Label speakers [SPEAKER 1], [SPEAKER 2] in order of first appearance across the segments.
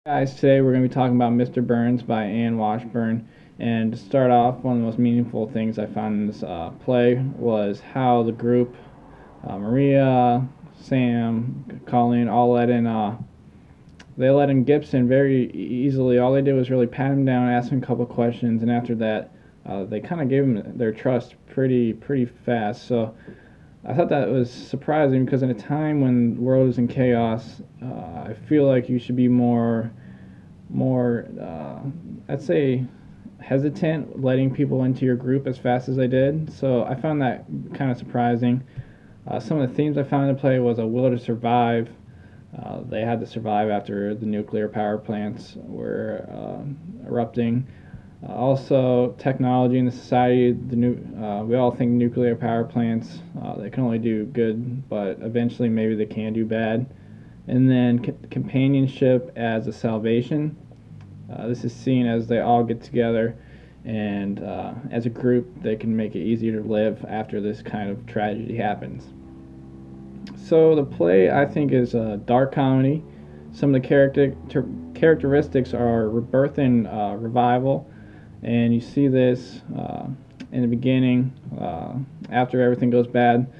[SPEAKER 1] Guys, today we're going to be talking about Mr. Burns by Anne Washburn. And to start off, one of the most meaningful things I found in this play was how the group, Maria, Sam, Colleen, all they let in Gibson very easily. All they did was really pat him down, ask him a couple questions, and after that, they kind of gave him their trust pretty fast. So I thought that was surprising because in a time when the world is in chaos, I feel like you should be more, I'd say, hesitant letting people into your group as fast as they did. So I found that kind of surprising. Some of the themes I found in play was a will to survive. They had to survive after the nuclear power plants were erupting. Also, technology in the society. We all think nuclear power plants they can only do good, but eventually maybe they can do bad. And then companionship as a salvation. This is seen as they all get together, and as a group, they can make it easier to live after this kind of tragedy happens. So the play, I think, is a dark comedy. Some of the characteristics are rebirth and revival, and you see this in the beginning. After everything goes bad,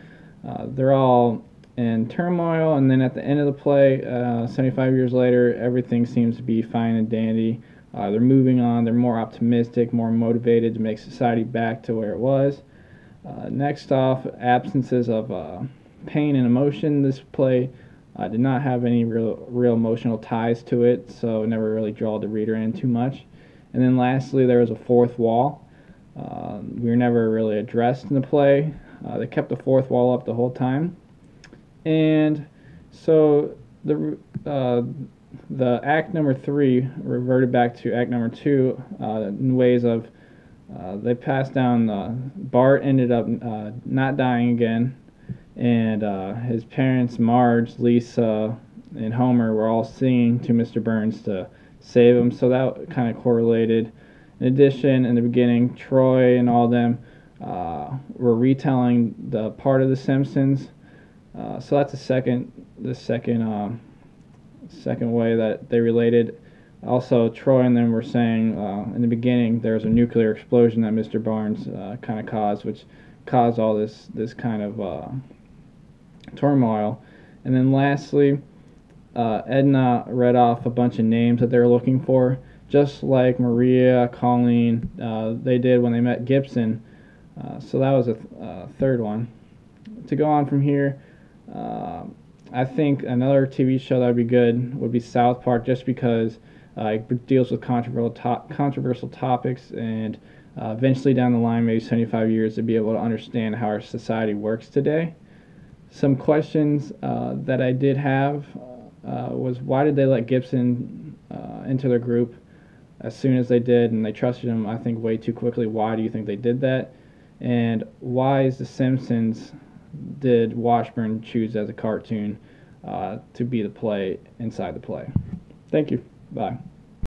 [SPEAKER 1] they're all in turmoil, and then at the end of the play, 75 years later, everything seems to be fine and dandy. They're moving on. They're more optimistic, more motivated to make society back to where it was. Next off, absences of pain and emotion. This play did not have any real emotional ties to it, so it never really draw the reader in too much. And then lastly, there was a fourth wall. We were never really addressed in the play. They kept the fourth wall up the whole time. And so the act number 3 reverted back to act number 2 in ways of they passed down. Bart ended up not dying again, and his parents, Marge, Lisa, and Homer, were all singing to Mr. Burns to save him, so that kind of correlated. In addition, in the beginning, Troy and all of them were retelling the part of The Simpsons. So that's the second way that they related. Also, Troy and them were saying in the beginning there was a nuclear explosion that Mr. Barnes kind of caused, which caused all this kind of turmoil. And then lastly, Edna read off a bunch of names that they were looking for, just like Maria, Colleen, they did when they met Gibson. So that was a third one. To go on from here, I think another TV show that would be good would be South Park, just because it deals with controversial topics, and eventually down the line, maybe 75 years, to be able to understand how our society works today. Some questions that I did have was, why did they let Gibson into their group as soon as they did, and they trusted him, I think, way too quickly? Why do you think they did that? And why is The Simpsons did Washburn choose as a cartoon to be the play inside the play? Thank you. Bye.